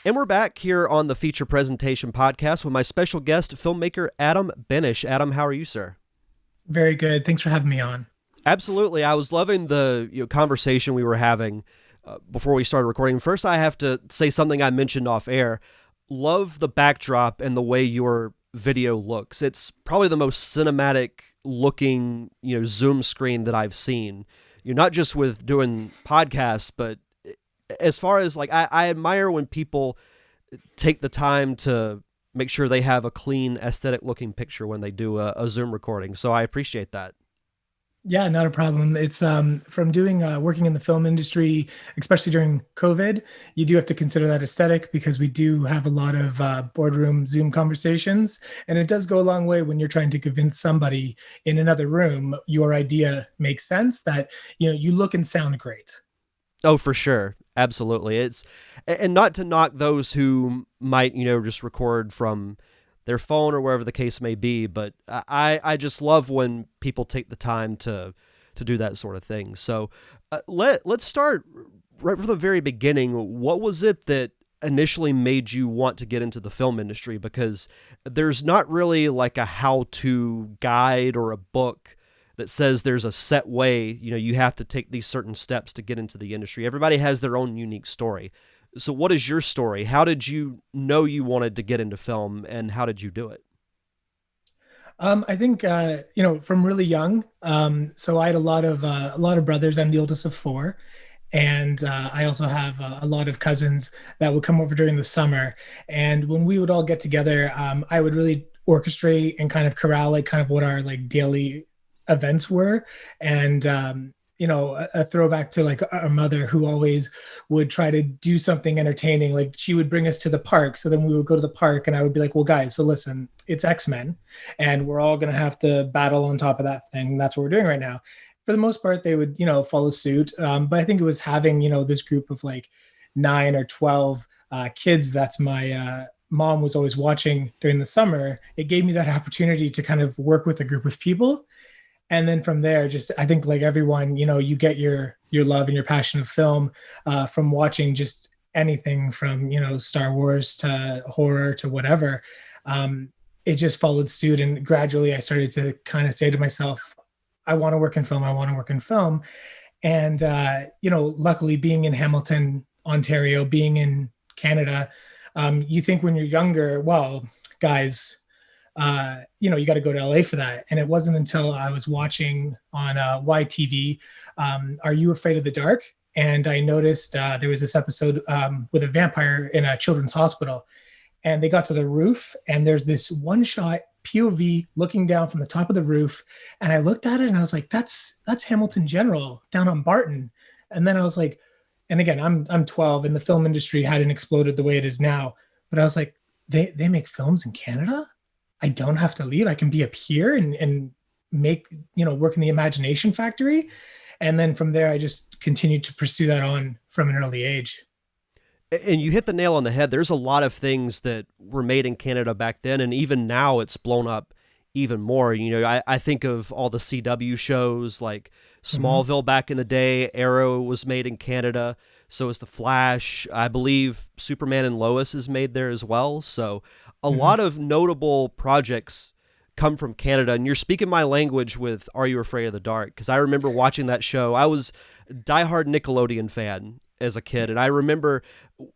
And we're back here on the Feature Presentation Podcast with my special guest, filmmaker Adam Benish. Adam, how are you, sir? Very good. Thanks for having me on. Absolutely. I was loving the conversation we were having before we started recording. First, I have to say something I mentioned off air. Love the backdrop and the way your video looks. It's probably the most cinematic looking, Zoom screen that I've seen. You're not just with doing podcasts, but as far as I admire when people take the time to make sure they have a clean, aesthetic looking picture when they do a Zoom recording. So I appreciate that. Yeah, not a problem. It's from doing working in the film industry, especially during COVID, you do have to consider that aesthetic because we do have a lot of boardroom Zoom conversations. And it does go a long way when you're trying to convince somebody in another room your idea makes sense, that you look and sound great. Oh, for sure. Absolutely. And not to knock those who might, just record from their phone or wherever the case may be, but I just love when people take the time to do that sort of thing. So let's start right from the very beginning. What was it that initially made you want to get into the film industry? Because there's not really like a how-to guide or a book that says there's a set way, you have to take these certain steps to get into the industry. Everybody has their own unique story. So what is your story? How did you know you wanted to get into film, and how did you do it? I think from really young. So I had a lot of brothers. I'm the oldest of four, and I also have a lot of cousins that would come over during the summer. And when we would all get together, I would really orchestrate and kind of corral kind of what our daily events were. And a throwback to our mother, who always would try to do something entertaining. Like, she would bring us to the park, so then we would go to the park and I would be like, well guys, so listen, it's X-Men and we're all gonna have to battle on top of that thing, and that's what we're doing right now. For the most part, they would follow suit, but I think it was having this group of 9 or 12 kids that's my mom was always watching during the summer. It gave me that opportunity to kind of work with a group of people. And then from there, just I think everyone, you get your love and your passion of film from watching just anything from Star Wars to horror to whatever. It just followed suit, and gradually I started to kind of say to myself, I want to work in film. I want to work in film. And luckily, being in Hamilton, Ontario, being in Canada, you think when you're younger, well, guys, you got to go to LA for that. And it wasn't until I was watching on YTV, Are You Afraid of the Dark? And I noticed there was this episode with a vampire in a children's hospital, and they got to the roof and there's this one shot POV looking down from the top of the roof. And I looked at it and I was like, that's Hamilton General down on Barton. And then I was like, and again, I'm 12 and the film industry hadn't exploded the way it is now, but I was like, they make films in Canada? I don't have to leave. I can be up here and make, work in the imagination factory. And then from there, I just continued to pursue that on from an early age. And you hit the nail on the head. There's a lot of things that were made in Canada back then, and even now it's blown up even more. I think of all the CW shows like Smallville back in the day. Arrow was made in Canada. So is The Flash. I believe Superman and Lois is made there as well. So a lot of notable projects come from Canada. And you're speaking my language with Are You Afraid of the Dark? Because I remember watching that show. I was a diehard Nickelodeon fan as a kid. And I remember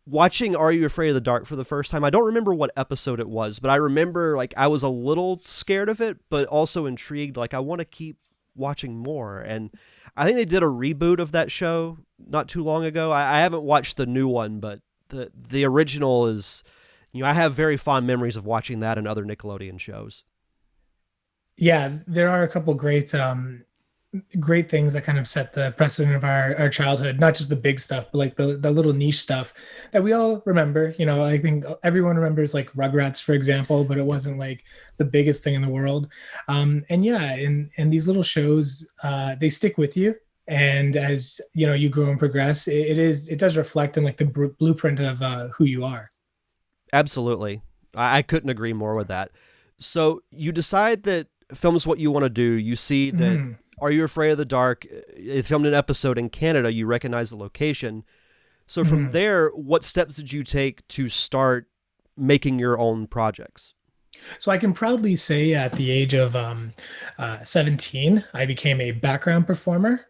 watching Are You Afraid of the Dark for the first time. I don't remember what episode it was, but I remember I was a little scared of it, but also intrigued. I want to keep watching more. And I think they did a reboot of that show not too long ago. I haven't watched the new one, but the original is, I have very fond memories of watching that and other Nickelodeon shows. Yeah, there are a couple great things that kind of set the precedent of our childhood, not just the big stuff, but the little niche stuff that we all remember. I think everyone remembers Rugrats, for example, but it wasn't the biggest thing in the world. And yeah, and these little shows, they stick with you. And as you grow and progress, it does reflect in the blueprint of who you are. Absolutely. I couldn't agree more with that. So you decide that film's what you want to do. You see that Are You Afraid of the Dark? It filmed an episode in Canada. You recognize the location. So from there, what steps did you take to start making your own projects? So I can proudly say at the age of 17, I became a background performer.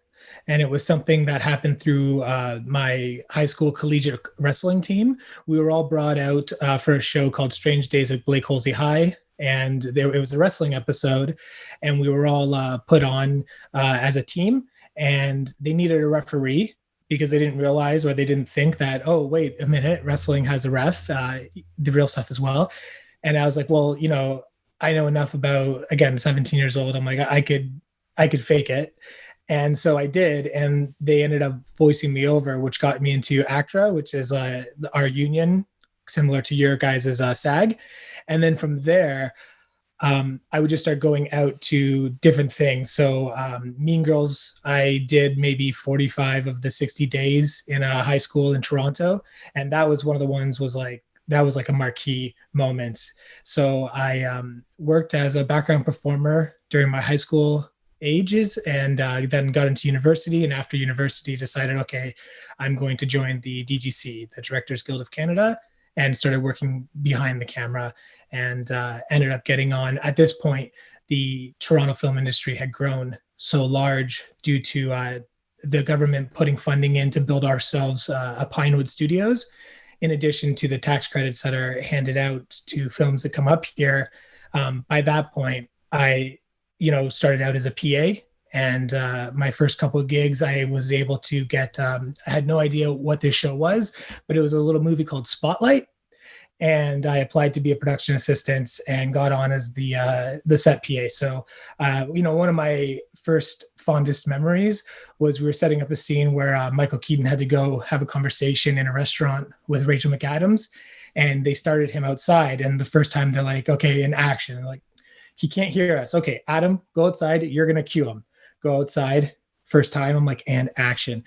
And it was something that happened through my high school collegiate wrestling team. We were all brought out for a show called Strange Days at Blake Halsey High. And it was a wrestling episode. And we were all put on as a team. And they needed a referee because they didn't realize, or they didn't think that, oh, wait a minute, wrestling has a ref, the real stuff as well. And I was like, well, I know enough about, again, 17 years old. I'm like, I could fake it. And so I did. And they ended up voicing me over, which got me into ACTRA, which is our union, similar to your guys' SAG. And then from there, I would just start going out to different things. So Mean Girls, I did maybe 45 of the 60 days in a high school in Toronto. And that was one of the ones that was like a marquee moment. So I worked as a background performer during my high school ages, and then got into university. And after university, decided, okay, I'm going to join the DGC, the Directors Guild of Canada, and started working behind the camera, and ended up getting on. At this point, the Toronto film industry had grown so large due to the government putting funding in to build ourselves a Pinewood Studios, in addition to the tax credits that are handed out to films that come up here. By that point, I, started out as a PA, and my first couple of gigs, I was able to get, I had no idea what this show was, but it was a little movie called Spotlight. And I applied to be a production assistant and got on as the set PA. So, one of my first fondest memories was we were setting up a scene where Michael Keaton had to go have a conversation in a restaurant with Rachel McAdams, and they started him outside. And the first time they're like, okay, in action, they're like, he can't hear us. Okay, Adam, go outside. You're going to cue him. Go outside. First time, I'm like, and action.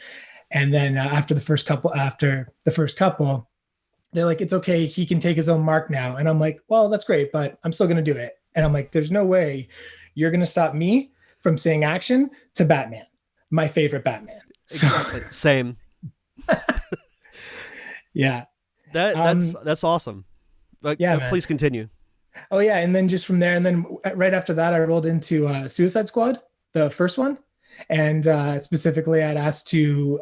And then after the first couple, they're like, it's okay, he can take his own mark now. And I'm like, well, that's great, but I'm still going to do it. And I'm like, there's no way you're going to stop me from saying action to Batman, my favorite Batman. Exactly. Same. Yeah. That's awesome. Please continue. Oh yeah. And then just from there, and then right after that, I rolled into Suicide Squad, the first one. And specifically, I'd asked to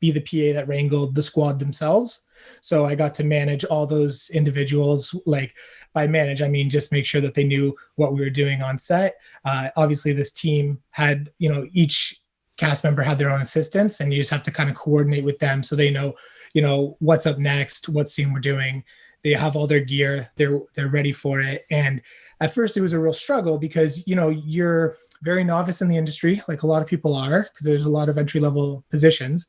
be the PA that wrangled the squad themselves. So I got to manage all those individuals. Like, by manage, I mean just make sure that they knew what we were doing on set. Obviously, this team had, each cast member had their own assistants, and you just have to kind of coordinate with them so they know, what's up next, what scene we're doing. They have all their gear. They're ready for it. And at first, it was a real struggle because, you're very novice in the industry, like a lot of people are, because there's a lot of entry-level positions.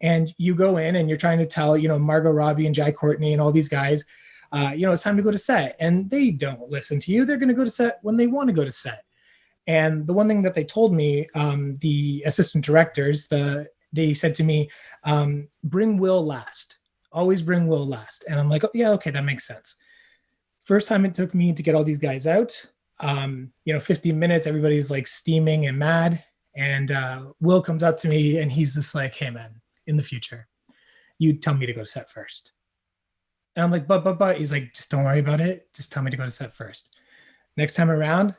And you go in and you're trying to tell, Margot Robbie and Jai Courtney and all these guys, it's time to go to set. And they don't listen to you. They're going to go to set when they want to go to set. And the one thing that they told me, the assistant directors, they said to me, bring Will last. Always bring Will last. And I'm like, oh, yeah, okay, that makes sense. First time it took me to get all these guys out, 15 minutes, everybody's like steaming and mad. And Will comes up to me and he's just like, hey, man, in the future, you tell me to go to set first. And I'm like, but he's like, just don't worry about it. Just tell me to go to set first. Next time around,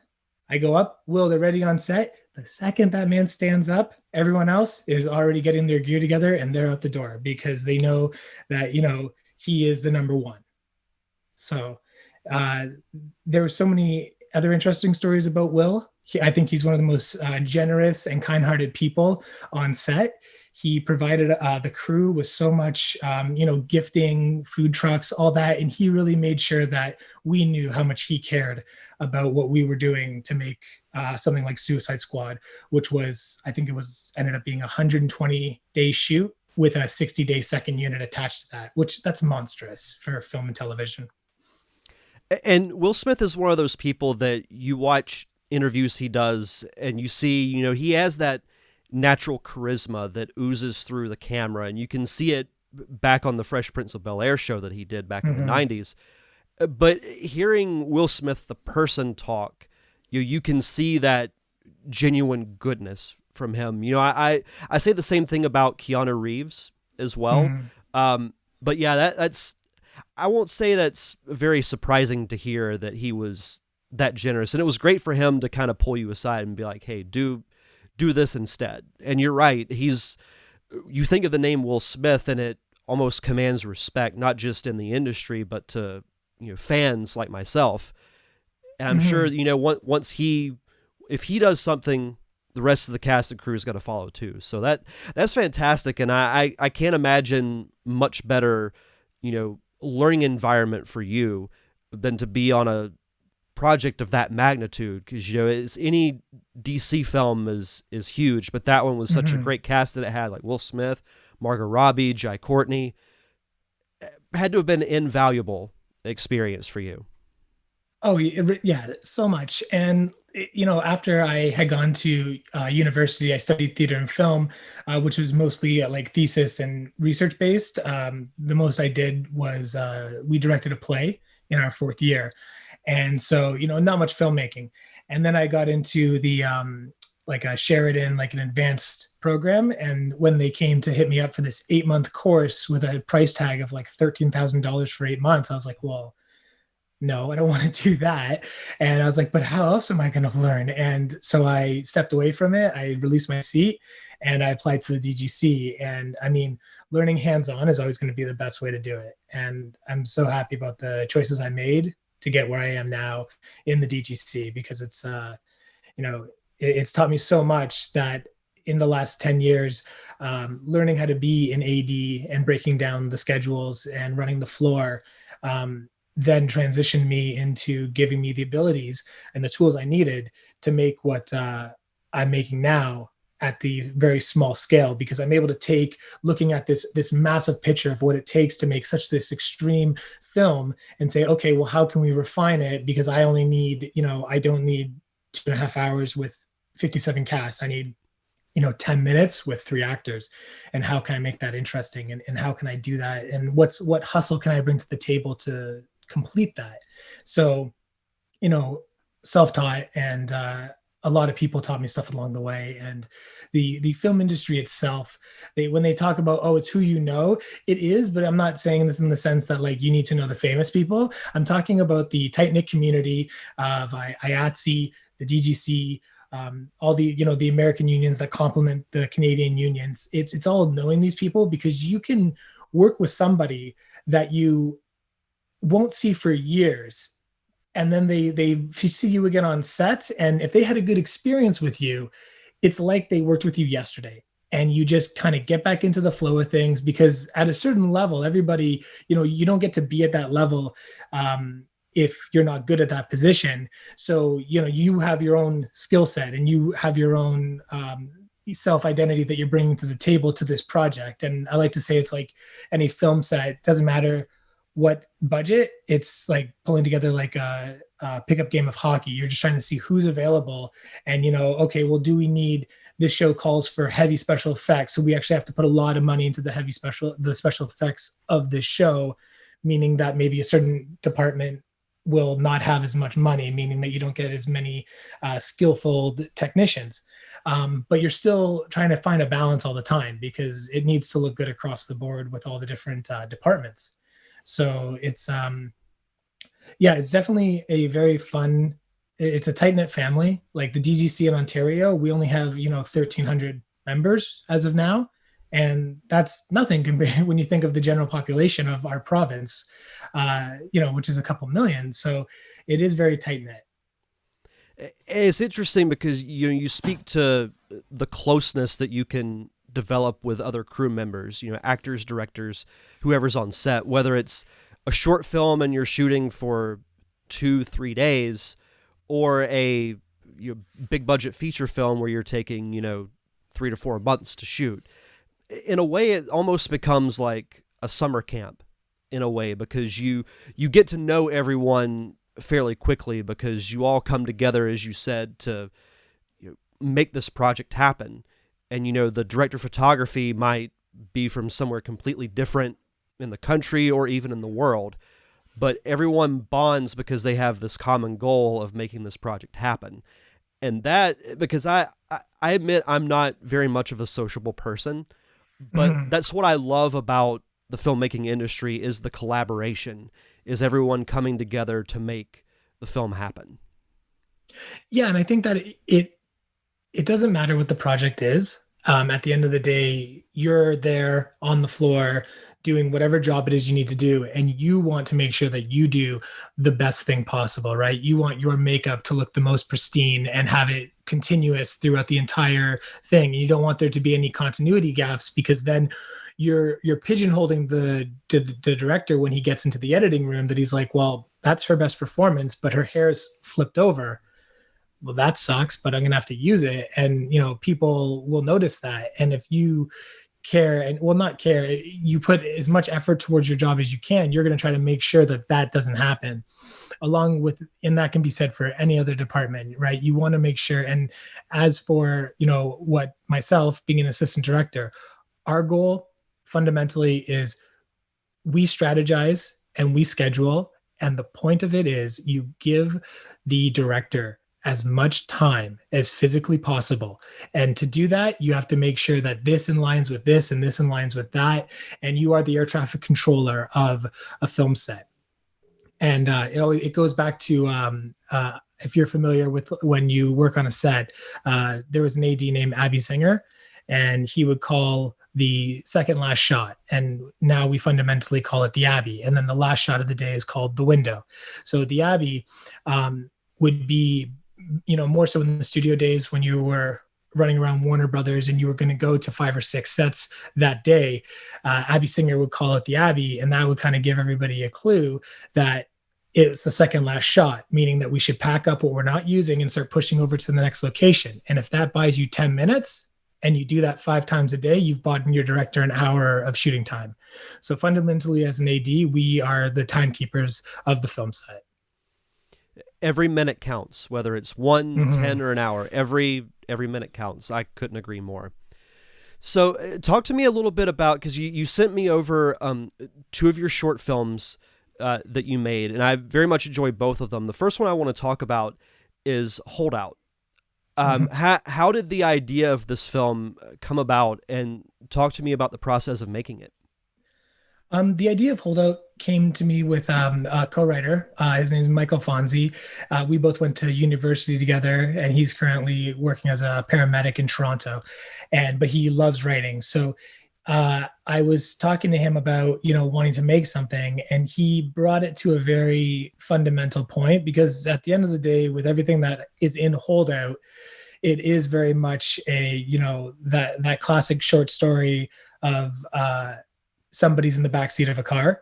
I go up, Will, they're ready on set. The second that man stands up, everyone else is already getting their gear together and they're out the door because they know that, he is the number one. So there were so many other interesting stories about Will. I think he's one of the most generous and kind-hearted people on set. He provided the crew with so much, gifting, food trucks, all that. And he really made sure that we knew how much he cared about what we were doing to make something like Suicide Squad, which was, I think ended up being a 120-day shoot with a 60-day second unit attached to that, that's monstrous for film and television. And Will Smith is one of those people that you watch interviews he does and you see, he has that natural charisma that oozes through the camera, and you can see it back on the Fresh Prince of Bel-Air show that he did back in the 90s. But hearing Will Smith, the person, talk, you can see that genuine goodness from him. I say the same thing about Keanu Reeves as well. But yeah, that's, I won't say that's very surprising to hear that he was that generous, and it was great for him to kind of pull you aside and be like, hey, do this instead. And you're right, you think of the name Will Smith and it almost commands respect, not just in the industry, but to, fans like myself. And I'm sure, if he does something, the rest of the cast and crew is going to follow too. So that's fantastic. And I can't imagine much better, learning environment for you than to be on a project of that magnitude. Cause it's any DC film is huge, but that one was such a great cast that it had, like Will Smith, Margot Robbie, Jai Courtney. It had to have been an invaluable experience for you. Oh, yeah, so much. And, after I had gone to university, I studied theater and film, which was mostly like thesis and research based. The most I did was we directed a play in our fourth year. And so, not much filmmaking. And then I got into the like a Sheridan, like an advanced program. And when they came to hit me up for this 8-month course with a price tag of like $13,000 for 8 months, I was like, well, no, I don't want to do that. And I was like, but how else am I going to learn? And so I stepped away from it. I released my seat and I applied for the DGC. And I mean, learning hands-on is always going to be the best way to do it. And I'm so happy about the choices I made to get where I am now in the DGC, because it's, it's taught me so much that in the last 10 years, learning how to be an AD and breaking down the schedules and running the floor, then transitioned me into giving me the abilities and the tools I needed to make what I'm making now at the very small scale, because I'm able to take looking at this massive picture of what it takes to make such this extreme film and say, okay, well, how can we refine it? Because I only need, I don't need 2.5 hours with 57 casts. I need 10 minutes with 3 actors. And how can I make that interesting? And how can I do that? And what hustle can I bring to the table to complete that? So, self-taught, and a lot of people taught me stuff along the way. And the film industry itself, when they talk about, oh, it's who it is, but I'm not saying this in the sense that like you need to know the famous people. I'm talking about the tight-knit community of IATSE, the DGC, all the the American unions that complement the Canadian unions. It's all knowing these people, because you can work with somebody that you won't see for years, and then they see you again on set, and if they had a good experience with you, it's like they worked with you yesterday, and you just kind of get back into the flow of things. Because at a certain level, everybody, you don't get to be at that level if you're not good at that position. So you have your own skill set, and you have your own self-identity that you're bringing to the table to this project. And I like to say it's like any film set. Doesn't matter what budget, it's like pulling together like a pickup game of hockey. You're just trying to see who's available, and okay, well, do we need, this show calls for heavy special effects, so we actually have to put a lot of money into the special effects of this show, meaning that maybe a certain department will not have as much money, meaning that you don't get as many skillful technicians. But you're still trying to find a balance all the time, because it needs to look good across the board with all the different departments. So it's it's definitely a very fun, it's a tight-knit family. Like the DGC in Ontario, we only have 1,300 members as of now, and that's nothing compared when you think of the general population of our province, which is a couple million. So it is very tight-knit. It's interesting because you speak to the closeness that you can develop with other crew members, actors, directors, whoever's on set, whether it's a short film and you're shooting for 2-3 days, or a big budget feature film where you're taking 3 to 4 months to shoot. In a way, it almost becomes like a summer camp in a way, because you get to know everyone fairly quickly, because you all come together, as you said, to make this project happen. And, the director of photography might be from somewhere completely different in the country or even in the world, but everyone bonds because they have this common goal of making this project happen. And that, because I admit I'm not very much of a sociable person, but that's what I love about the filmmaking industry is the collaboration, is everyone coming together to make the film happen. Yeah, and I think that it doesn't matter what the project is. At the end of the day, you're there on the floor doing whatever job it is you need to do, and you want to make sure that you do the best thing possible, right? You want your makeup to look the most pristine and have it continuous throughout the entire thing. You don't want there to be any continuity gaps, because then you're pigeonholing the director when he gets into the editing room, that he's like, well, that's her best performance, but her hair's flipped over. Well, that sucks, but I'm going to have to use it. And, people will notice that. And if you care, and well, not care, you put as much effort towards your job as you can, you're going to try to make sure that that doesn't happen. Along with, and that can be said for any other department, right? You want to make sure. And as for, what myself being an assistant director, our goal fundamentally is we strategize and we schedule. And the point of it is you give the director as much time as physically possible. And to do that, you have to make sure that this aligns with this and this aligns with that. And you are the air traffic controller of a film set. And it goes back to, if you're familiar with when you work on a set, there was an AD named Abby Singer, and he would call the second last shot. And now we fundamentally call it the Abbey. And then the last shot of the day is called the window. So the Abbey would be, more so in the studio days when you were running around Warner Brothers and you were going to go to 5 or 6 sets that day. Abby Singer would call it the Abbey, and that would kind of give everybody a clue that it's the second last shot, meaning that we should pack up what we're not using and start pushing over to the next location. And if that buys you 10 minutes and you do that 5 times a day, you've bought your director an hour of shooting time. So fundamentally, as an AD, we are the timekeepers of the film set. Every minute counts, whether it's 1, 10, or an hour. Every minute counts. I couldn't agree more. So talk to me a little bit about, because you sent me over 2 of your short films that you made, and I very much enjoyed both of them. The first one I want to talk about is Holdout. How did the idea of this film come about, and talk to me about the process of making it? The idea of Holdout came to me with a co-writer. His name is Michael Fonzi. We both went to university together, and he's currently working as a paramedic in Toronto. But he loves writing. So I was talking to him about, wanting to make something, and he brought it to a very fundamental point, because at the end of the day, with everything that is in Holdout, it is very much a, that classic short story of somebody's in the backseat of a car.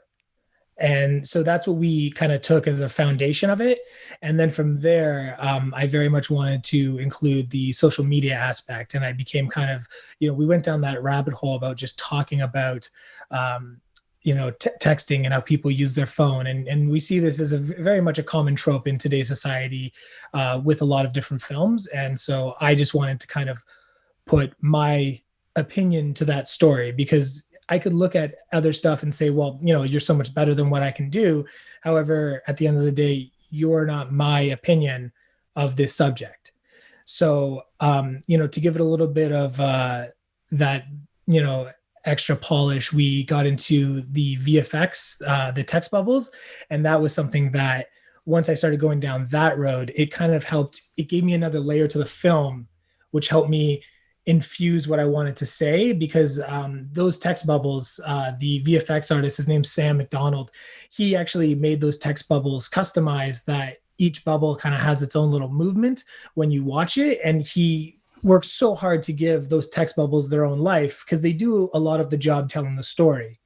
And so that's what we kind of took as a foundation of it. And then from there, I very much wanted to include the social media aspect. And I became kind of, we went down that rabbit hole about just talking about, texting and how people use their phone. And we see this as very much a common trope in today's society with a lot of different films. And so I just wanted to kind of put my opinion to that story, because I could look at other stuff and say, well, you're so much better than what I can do. However, at the end of the day, you're not my opinion of this subject. So, to give it a little bit of that, extra polish, we got into the VFX, the text bubbles. And that was something that once I started going down that road, it kind of helped. It gave me another layer to the film, which helped me infuse what I wanted to say, because those text bubbles, the VFX artist, his name's Sam McDonald, he actually made those text bubbles customized, that each bubble kind of has its own little movement when you watch it. And he worked so hard to give those text bubbles their own life, because they do a lot of the job telling the story.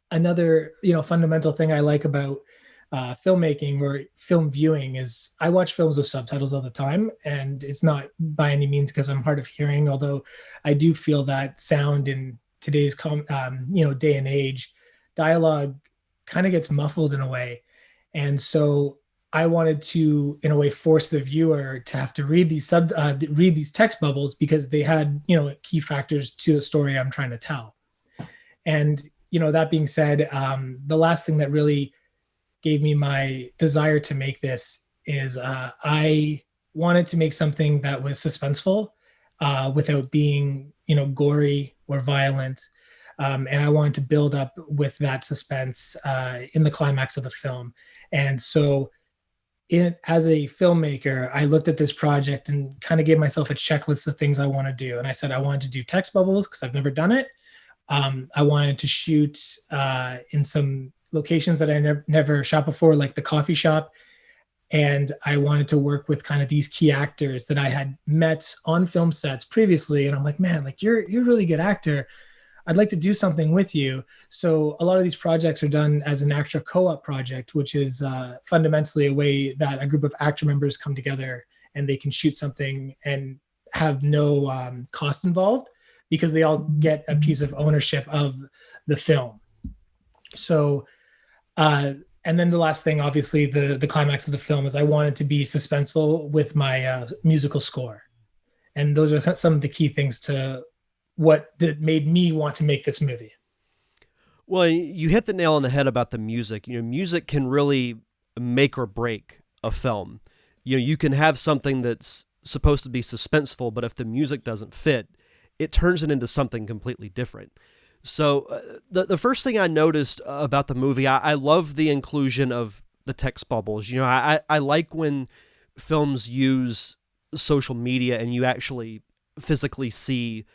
Another, fundamental thing I like about filmmaking or film viewing is I watch films with subtitles all the time, and it's not by any means because I'm hard of hearing, although I do feel that sound in today's day and age, dialogue kind of gets muffled in a way. And so I wanted to, in a way, force the viewer to have to read these text bubbles, because they had, key factors to the story I'm trying to tell. And, that being said, the last thing that really gave me my desire to make this is I wanted to make something that was suspenseful without being, gory or violent. And I wanted to build up with that suspense in the climax of the film. And so as a filmmaker, I looked at this project and kind of gave myself a checklist of things I want to do. And I said I wanted to do text bubbles because I've never done it. I wanted to shoot in some locations that I never shot before, like the coffee shop. And I wanted to work with kind of these key actors that I had met on film sets previously. And I'm like, man, like you're a really good actor. I'd like to do something with you. So a lot of these projects are done as an actor co-op project, which is fundamentally a way that a group of actor members come together and they can shoot something and have no cost involved because they all get a piece of ownership of the film. So, and then the last thing, obviously, the climax of the film is I wanted to be suspenseful with my musical score. And those are some of the key things to what made me want to make this movie. Well, you hit the nail on the head about the music. Music can really make or break a film. You can have something that's supposed to be suspenseful, but if the music doesn't fit, it turns it into something completely different. So the first thing I noticed about the movie, I love the inclusion of the text bubbles. I like when films use social media and you actually physically see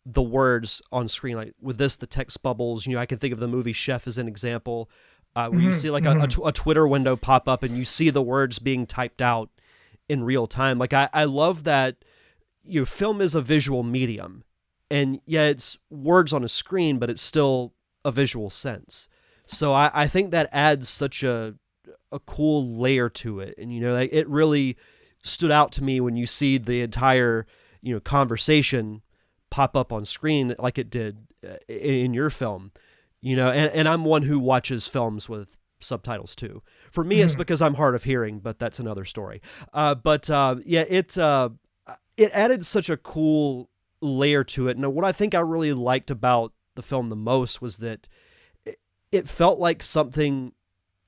the words on screen. Like with this, the text bubbles, I can think of the movie Chef as an example, where you see like a Twitter window pop up and you see the words being typed out in real time. Like I love that film is a visual medium. And yeah, it's words on a screen, but it's still a visual sense. So I think that adds such a cool layer to it. And, like it really stood out to me when you see the entire, conversation pop up on screen like it did in your film, and I'm one who watches films with subtitles too. For me, it's because I'm hard of hearing, but that's another story. It added such a cool layer to it. And what I think I really liked about the film the most was that it felt like something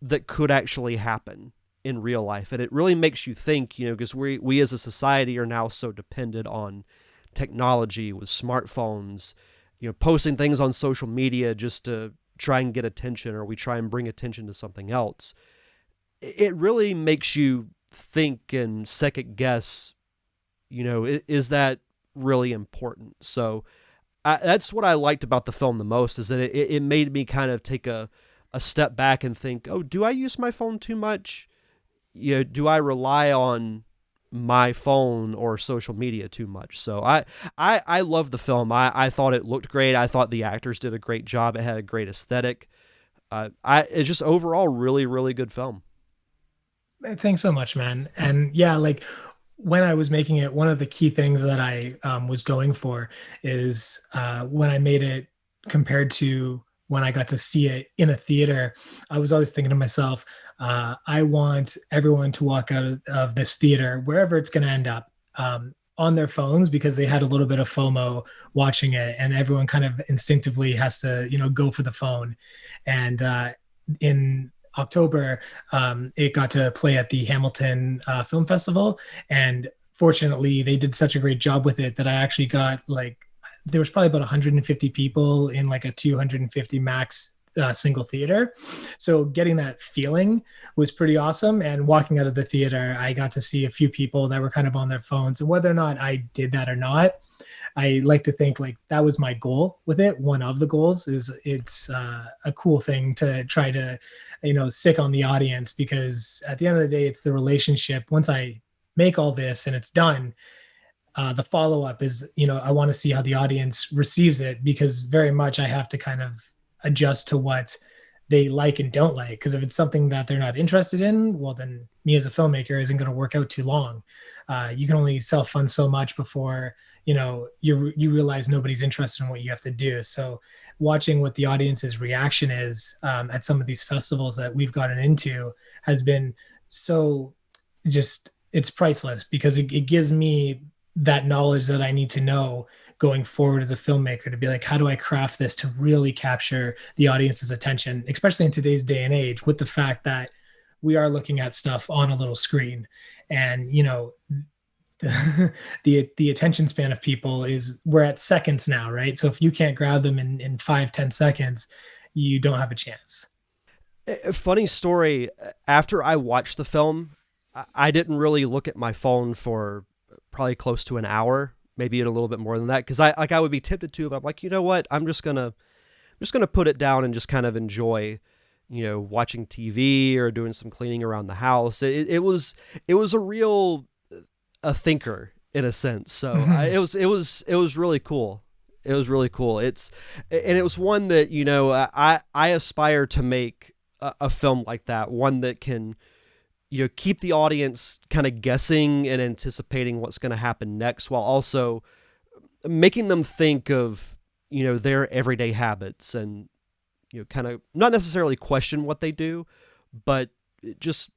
that could actually happen in real life. And it really makes you think, because we as a society are now so dependent on technology with smartphones, posting things on social media just to try and get attention, or we try and bring attention to something else. It really makes you think and second guess, is that really important? So that's what I liked about the film the most, is that it made me kind of take a step back and think, oh, do I use my phone too much? Do I rely on my phone or social media too much? So I love the film. I thought it looked great. I thought the actors did a great job. It had a great aesthetic. It's just overall really, really good film. Thanks so much, man. And yeah, like when I was making it, one of the key things that I was going for is when I made it compared to when I got to see it in a theater, I was always thinking to myself, I want everyone to walk out of this theater, wherever it's going to end up, on their phones, because they had a little bit of FOMO watching it, and everyone kind of instinctively has to, go for the phone. And in October, it got to play at the Hamilton Film Festival, and fortunately, they did such a great job with it that I actually got there was probably about 150 people in like a 250 max single theater. So getting that feeling was pretty awesome. And walking out of the theater, I got to see a few people that were kind of on their phones. And whether or not I did that or not, I like to think like that was my goal with it. One of the goals is it's a cool thing to try to, sick on the audience, because at the end of the day, it's the relationship. Once I make all this and it's done, the follow-up is, I want to see how the audience receives it, because very much I have to kind of adjust to what they like and don't like. Because if it's something that they're not interested in, well, then me as a filmmaker isn't going to work out too long. You can only self-fund so much before, you realize nobody's interested in what you have to do. So watching what the audience's reaction is at some of these festivals that we've gotten into has been so it's priceless, because it gives me that knowledge that I need to know going forward as a filmmaker, to be like, how do I craft this to really capture the audience's attention, especially in today's day and age, with the fact that we are looking at stuff on a little screen. And, the attention span of people is, we're at seconds now, right? So if you can't grab them in 5-10 seconds, you don't have a chance. A funny story. After I watched the film, I didn't really look at my phone for probably close to an hour, maybe a little bit more than that, because I would be tempted to, but I'm like, you know what? I'm just gonna put it down and just kind of enjoy, watching TV or doing some cleaning around the house. It was a real a thinker in a sense. So it was really cool. It was really cool. It was one that I aspire to make a film like that, one that can keep the audience kind of guessing and anticipating what's going to happen next, while also making them think of their everyday habits, and kind of not necessarily question what they do, but just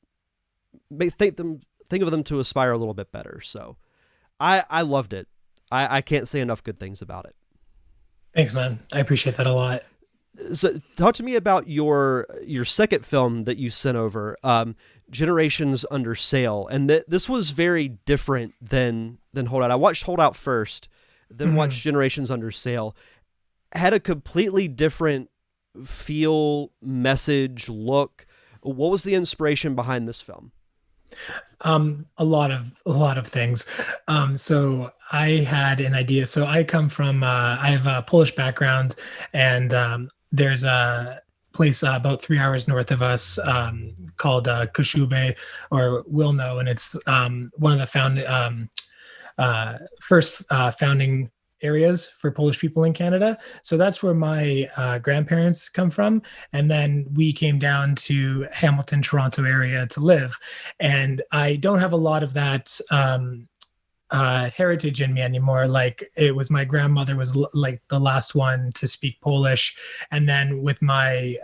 think of them to aspire a little bit better. So I loved it. I can't say enough good things about it. Thanks, man. I appreciate that a lot. So talk to me about your second film that you sent over, Generations Under Sail, and this was very different than Holdout. I watched Holdout first, then watched Generations Under Sail. Had a completely different feel, message, look. What was the inspiration behind this film? A lot of things. So I had an idea. So I come from I have a Polish background, and there's a place about 3 hours north of us called Koszube, or Wilno, and it's one of the first founding areas for Polish people in Canada. So that's where my grandparents come from. And then we came down to Hamilton, Toronto area to live. And I don't have a lot of that heritage in me anymore. Like, it was my grandmother was like the last one to speak Polish. And then with my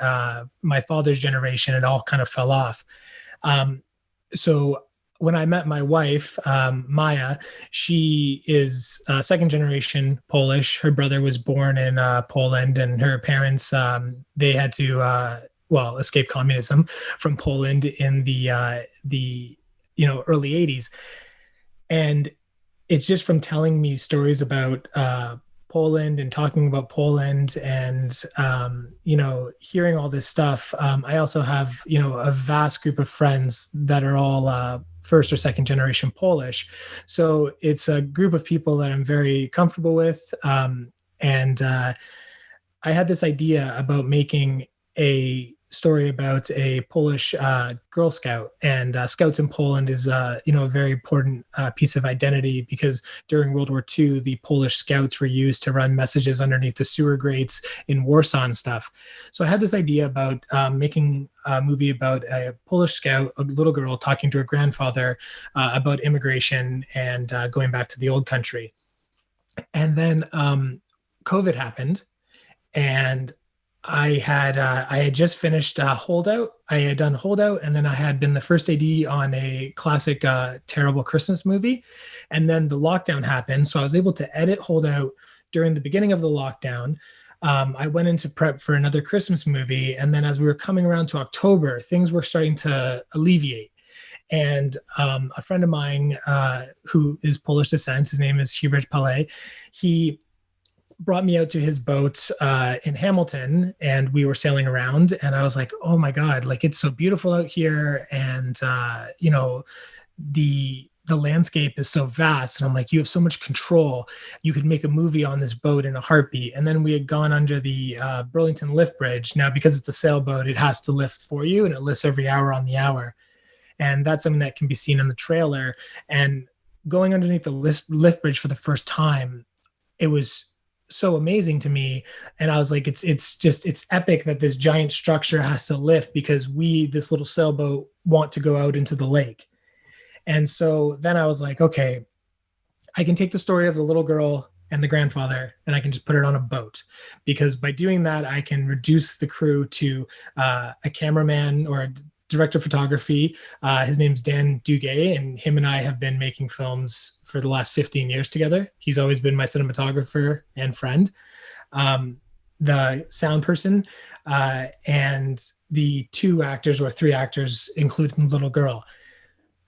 my father's generation, it all kind of fell off. So when I met my wife, Maya, she is second generation Polish. Her brother was born in Poland, and her parents, they had to, escape communism from Poland in the early 80s. And it's just from telling me stories about Poland and talking about Poland, and hearing all this stuff. I also have a vast group of friends that are all first or second generation Polish. So it's a group of people that I'm very comfortable with. And I had this idea about making a story about a Polish Girl Scout, and Scouts in Poland is a very important piece of identity, because during World War II, the Polish Scouts were used to run messages underneath the sewer grates in Warsaw and stuff. So I had this idea about making a movie about a Polish Scout, a little girl, talking to her grandfather about immigration and going back to the old country. And then COVID happened, and I had just finished Holdout. I had done Holdout, and then I had been the first AD on a classic terrible Christmas movie. And then the lockdown happened, so I was able to edit Holdout during the beginning of the lockdown. I went into prep for another Christmas movie, and then as we were coming around to October, things were starting to alleviate. And a friend of mine who is Polish descent, his name is Hubert Palais, he brought me out to his boat in Hamilton, and we were sailing around, and I was like, oh my God, like, it's so beautiful out here. And, the landscape is so vast. And I'm like, you have so much control. You could make a movie on this boat in a heartbeat. And then we had gone under the Burlington lift bridge. Now, because it's a sailboat, it has to lift for you, and it lifts every hour on the hour. And that's something that can be seen in the trailer. And going underneath the lift bridge for the first time, it was so amazing to me. And I was like, it's epic that this giant structure has to lift because this little sailboat, want to go out into the lake. And so then I was like, okay, I can take the story of the little girl and the grandfather, and I can just put it on a boat, because by doing that, I can reduce the crew to a cameraman or a director of photography. His name's Dan Duguay, and him and I have been making films for the last 15 years together. He's always been my cinematographer and friend. The sound person, and the 2 actors or 3 actors, including the little girl.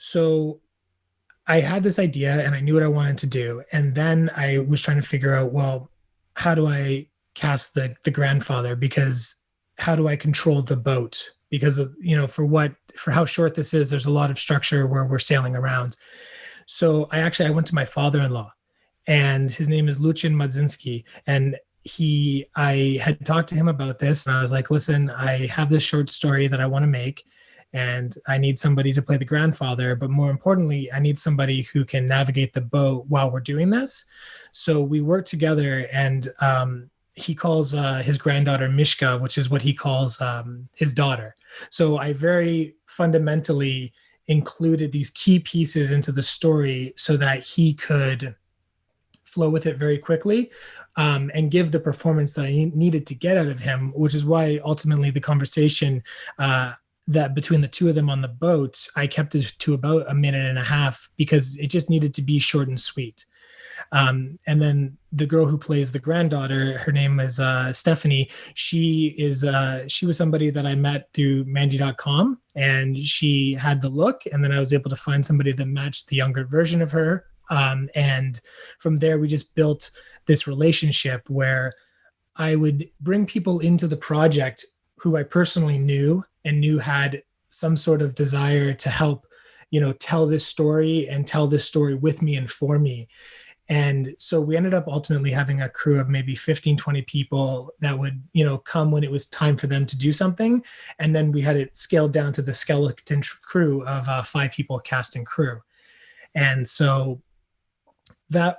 So I had this idea and I knew what I wanted to do. And then I was trying to figure out, well, how do I cast the grandfather? Because how do I control the boat? Because of, for how short this is, there's a lot of structure where we're sailing around. So I went to my father-in-law, and his name is Lucien Madzinski. And I had talked to him about this, and I was like, listen, I have this short story that I want to make, and I need somebody to play the grandfather, but more importantly, I need somebody who can navigate the boat while we're doing this. So we worked together, and he calls his granddaughter Mishka, which is what he calls his daughter. So I very fundamentally included these key pieces into the story so that he could flow with it very quickly, and give the performance that I needed to get out of him, which is why ultimately the conversation that between the two of them on the boat, I kept it to about a minute and a half because it just needed to be short and sweet. And then the girl who plays the granddaughter, her name is Stephanie. She was somebody that I met through Mandy.com, and she had the look. And then I was able to find somebody that matched the younger version of her. And from there, we just built this relationship where I would bring people into the project who I personally knew and knew had some sort of desire to help, tell this story and tell this story with me and for me. And so we ended up ultimately having a crew of maybe 15, 20 people that would, come when it was time for them to do something. And then we had it scaled down to the skeleton crew of 5 people, cast and crew. And so that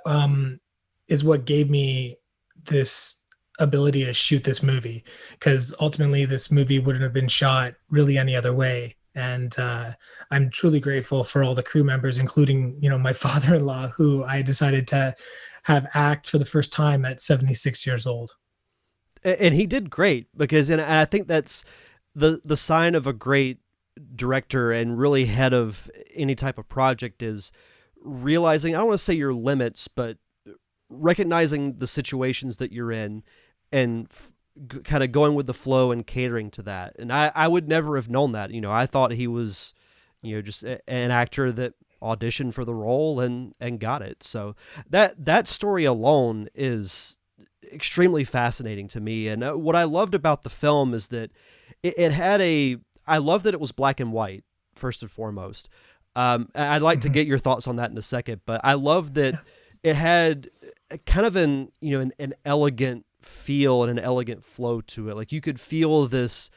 is what gave me this ability to shoot this movie, because ultimately this movie wouldn't have been shot really any other way. And I'm truly grateful for all the crew members, including, my father-in-law, who I decided to have act for the first time at 76 years old. And he did great, because, and I think that's the sign of a great director and really head of any type of project is realizing, I don't want to say your limits, but recognizing the situations that you're in and kind of going with the flow and catering to that. And I would never have known that. I thought he was, just an actor that auditioned for the role and got it. So that story alone is extremely fascinating to me. And what I loved about the film is that it had I love that it was black and white, first and foremost. I'd like to get your thoughts on that in a second, but I love that it had kind of an elegant feel and an elegant flow to it. Like you could feel this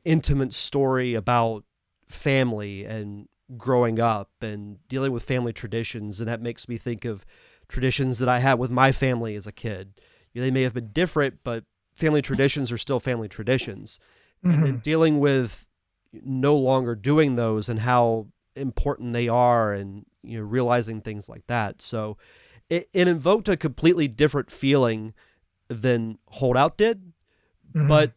intimate story about family and growing up and dealing with family traditions. And that makes me think of traditions that I had with my family as a kid. They may have been different, but family traditions are still family traditions. And then dealing with no longer doing those and how important they are, and realizing things like that. So it invoked a completely different feeling than Holdout did, but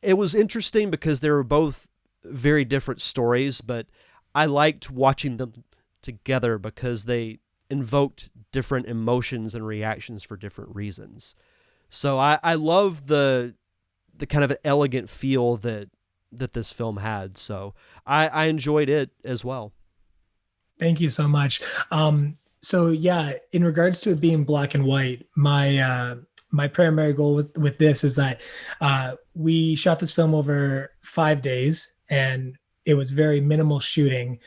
it was interesting because they were both very different stories, but I liked watching them together because they invoked different emotions and reactions for different reasons. So I love the kind of elegant feel that this film had. So I enjoyed it as well. Thank you so much. So yeah, in regards to it being black and white, my primary goal with this is that we shot this film over 5 days, and it was very minimal shooting.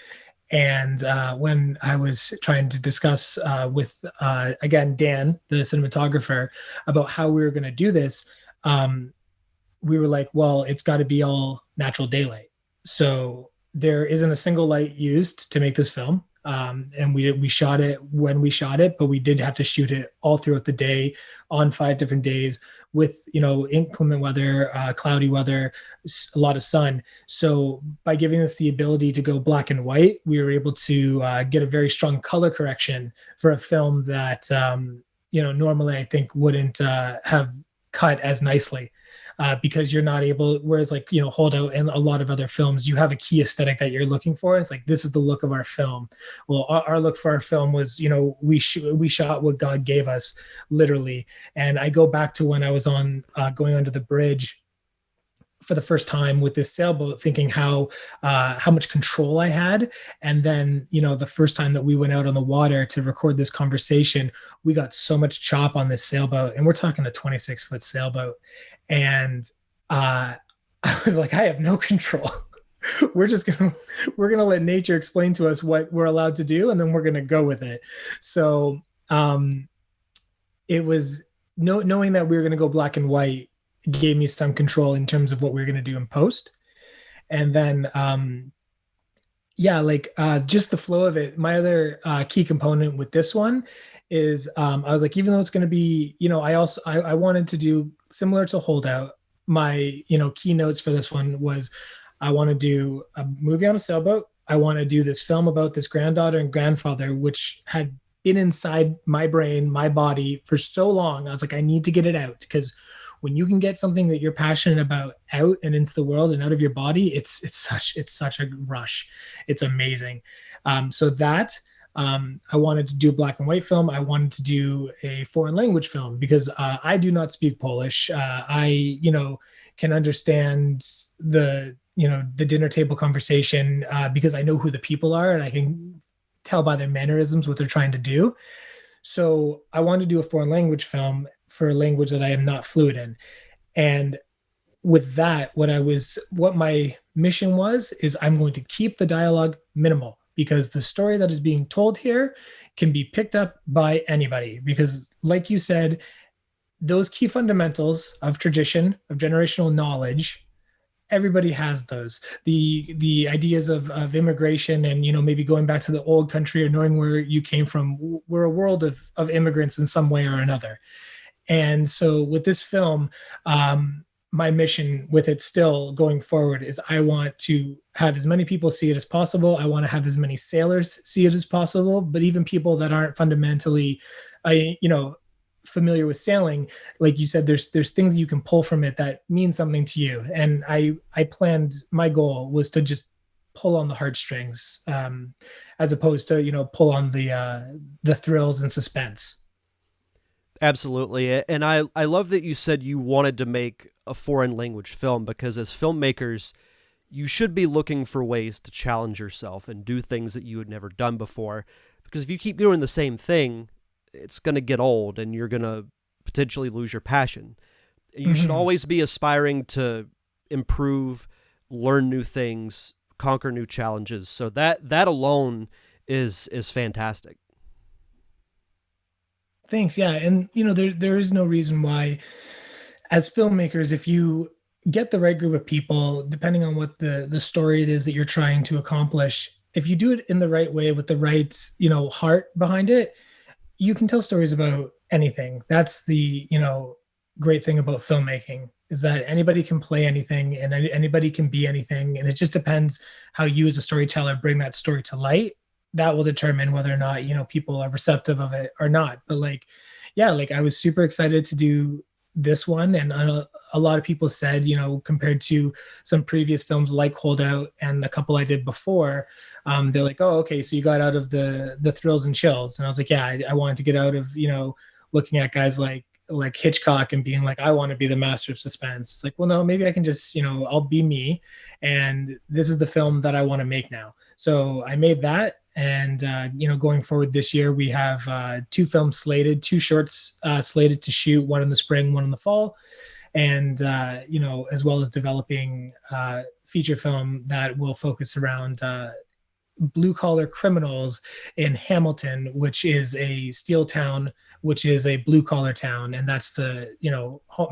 And when I was trying to discuss with again Dan, the cinematographer, about how we were going to do this, we were like, well, it's got to be all natural daylight. So there isn't a single light used to make this film. And we shot it when we shot it, but we did have to shoot it all throughout the day on 5 different days with, inclement weather, cloudy weather, a lot of sun. So by giving us the ability to go black and white, we were able to get a very strong color correction for a film that, normally I think wouldn't have cut as nicely. Because you're not able, whereas like, Holdout and a lot of other films, you have a key aesthetic that you're looking for. It's like, this is the look of our film. Well, our look for our film was, we shot what God gave us, literally. And I go back to when I was on going under the bridge for the first time with this sailboat, thinking how much control I had. And then, the first time that we went out on the water to record this conversation, we got so much chop on this sailboat, and we're talking a 26-foot sailboat. And I was like, I have no control. we're gonna let nature explain to us what we're allowed to do, and then we're gonna go with it. So it was knowing that we were gonna go black and white gave me some control in terms of what we were gonna do in post. And then just the flow of it. My other key component with this one is I was like, even though it's going to be, I wanted to do similar to Holdout. My, keynotes for this one was I want to do a movie on a sailboat. I want to do this film about this granddaughter and grandfather, which had been inside my brain, my body for so long. I was like, I need to get it out, because when you can get something that you're passionate about out and into the world and out of your body, it's such a rush. It's amazing. So that I wanted to do a black and white film. I wanted to do a foreign language film because I do not speak Polish. I can understand the dinner table conversation because I know who the people are, and I can tell by their mannerisms what they're trying to do. So I wanted to do a foreign language film for a language that I am not fluent in. And with that, what my mission was, is I'm going to keep the dialogue minimal, because the story that is being told here can be picked up by anybody. Because like you said, those key fundamentals of tradition, of generational knowledge, everybody has those. The ideas of immigration and, maybe going back to the old country or knowing where you came from. We're a world of immigrants in some way or another. And so with this film, my mission with it still going forward is I want to have as many people see it as possible. I want to have as many sailors see it as possible, but even people that aren't fundamentally, familiar with sailing, like you said, there's things you can pull from it that mean something to you. And I planned, my goal was to just pull on the heartstrings, as opposed to, pull on the thrills and suspense. Absolutely. And I love that you said you wanted to make a foreign language film, because as filmmakers, you should be looking for ways to challenge yourself and do things that you had never done before. Because if you keep doing the same thing, it's going to get old and you're going to potentially lose your passion. You should always be aspiring to improve, learn new things, conquer new challenges. So that alone is fantastic. Thanks. Yeah. And, there is no reason why, as filmmakers, if you get the right group of people, depending on what the story it is that you're trying to accomplish, if you do it in the right way with the right, heart behind it, you can tell stories about anything. That's the, great thing about filmmaking, is that anybody can play anything and anybody can be anything. And it just depends how you as a storyteller bring that story to light. That will determine whether or not, people are receptive of it or not. But I was super excited to do this one. And a lot of people said, compared to some previous films like Holdout and a couple I did before, they're like, oh, okay, so you got out of the thrills and chills. And I was like, yeah, I wanted to get out of, looking at guys like Hitchcock and being like, I want to be the master of suspense. It's like, well, no, maybe I can just, I'll be me. And this is the film that I want to make now. So I made that. And, going forward this year, we have 2 films slated, 2 shorts slated to shoot, one in the spring, one in the fall. And, as well as developing feature film that will focus around blue collar criminals in Hamilton, which is a steel town, which is a blue collar town. And that's the,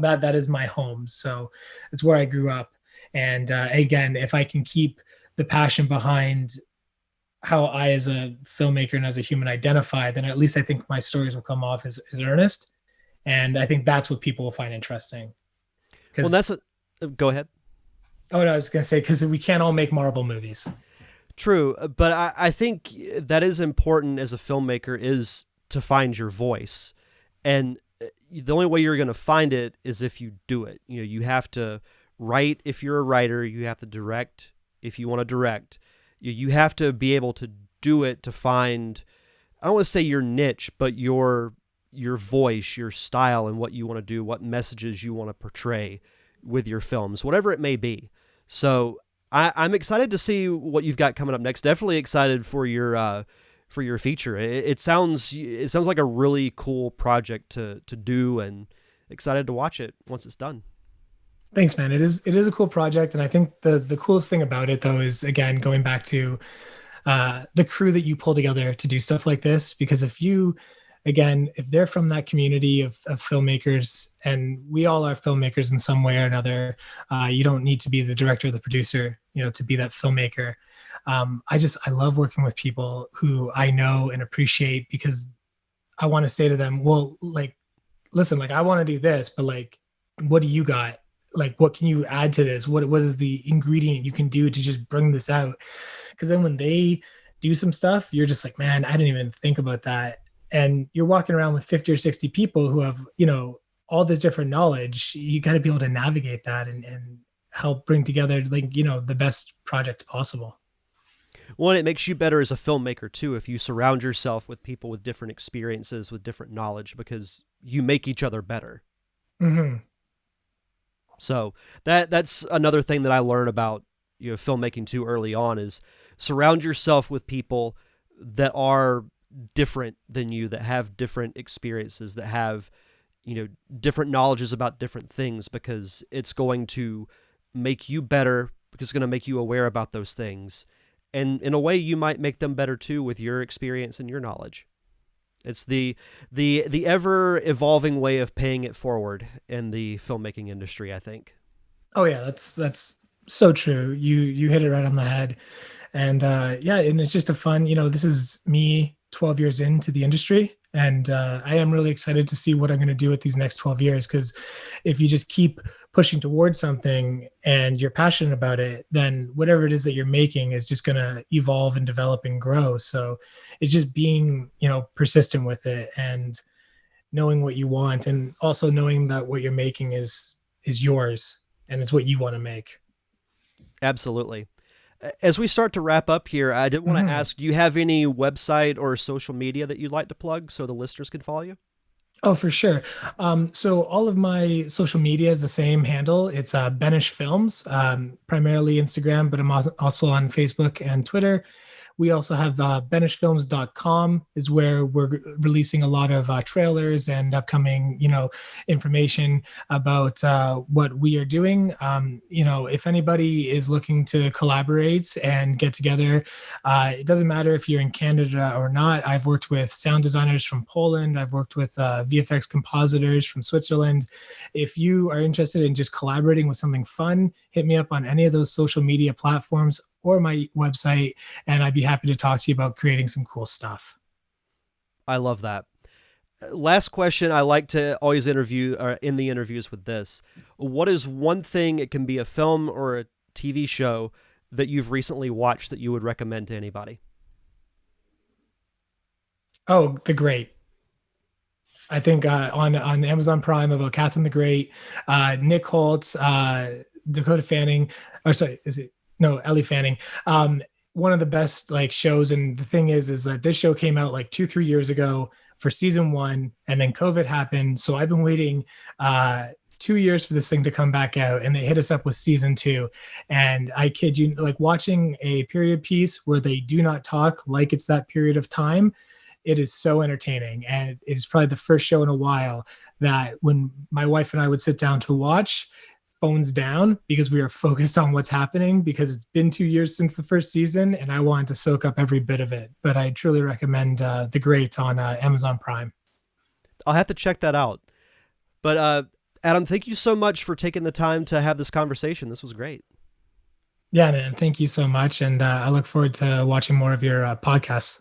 that is my home. So it's where I grew up. And again, if I can keep the passion behind how I, as a filmmaker and as a human, identify, then at least I think my stories will come off as earnest. And I think that's what people will find interesting. Well, go ahead. Oh, no, I was going to say, because we can't all make Marvel movies. True. But I think that is important as a filmmaker, is to find your voice. And the only way you're going to find it is if you do it. You have to write if you're a writer. You have to direct if you want to direct. You have to be able to do it to find, I don't want to say your niche, but your voice, your style, and what you want to do, what messages you want to portray. with your films, whatever it may be. So I'm excited to see what you've got coming up next. Definitely excited for your feature. It sounds like a really cool project to do, and excited to watch it once it's done. Thanks, man. It is a cool project, and I think the coolest thing about it though is, again, going back to the crew that you pull together to do stuff like this. Because if they're from that community of filmmakers, and we all are filmmakers in some way or another, you don't need to be the director or the producer, to be that filmmaker. I love working with people who I know and appreciate, because I want to say to them, well, like, listen, like, I want to do this, but like, what do you got? Like, what can you add to this? What is the ingredient you can do to just bring this out? Because then when they do some stuff, you're just like, man, I didn't even think about that. And you're walking around with 50 or 60 people who have, all this different knowledge. You got to be able to navigate that and help bring together, like, the best project possible. Well, and it makes you better as a filmmaker too if you surround yourself with people with different experiences, with different knowledge, because you make each other better. Mm-hmm. So that's another thing that I learned about filmmaking too early on, is surround yourself with people that are different than you, that have different experiences, that have different knowledges about different things, because it's going to make you better, because it's going to make you aware about those things. And in a way, you might make them better too with your experience and your knowledge. It's the ever evolving way of paying it forward in the filmmaking industry, I think. Oh yeah, that's so true. You hit it right on the head. And yeah, and it's just a fun, this is me 12 years into the industry, and I am really excited to see what I'm going to do with these next 12 years, because if you just keep pushing towards something and you're passionate about it, then whatever it is that you're making is just going to evolve and develop and grow. So it's just being, persistent with it, and knowing what you want, and also knowing that what you're making is yours and it's what you want to make. Absolutely. As we start to wrap up here, I did want to ask, do you have any website or social media that you'd like to plug so the listeners can follow you? Oh, for sure. So all of my social media is the same handle. It's Benish Films, primarily Instagram, but I'm also on Facebook and Twitter. We also have benishfilms.com is where we're releasing a lot of trailers and upcoming, information about what we are doing. If anybody is looking to collaborate and get together, it doesn't matter if you're in Canada or not. I've worked with sound designers from Poland. I've worked with VFX compositors from Switzerland. If you are interested in just collaborating with something fun, hit me up on any of those social media platforms or my website, and I'd be happy to talk to you about creating some cool stuff. I love that. Last question. I like to always interview, or in the interviews with this. What is one thing, it can be a film or a TV show, that you've recently watched that you would recommend to anybody? Oh, The Great. I think on Amazon Prime, about Catherine the Great, Nick Holtz, Dakota Fanning, or sorry, is it? No, Ellie Fanning. One of the best shows. And the thing is that this show came out 2-3 years ago for season 1, and then COVID happened. So I've been waiting 2 years for this thing to come back out, and they hit us up with season 2. And I kid you, watching a period piece where they do not talk like it's that period of time, it is so entertaining. And it is probably the first show in a while that when my wife and I would sit down to watch, phones down, because we are focused on what's happening, because it's been 2 years since the first season and I wanted to soak up every bit of it. But I truly recommend The Great on Amazon Prime. I'll have to check that out. But Adam, thank you so much for taking the time to have this conversation. This was great. Yeah, man. Thank you so much. And I look forward to watching more of your podcasts.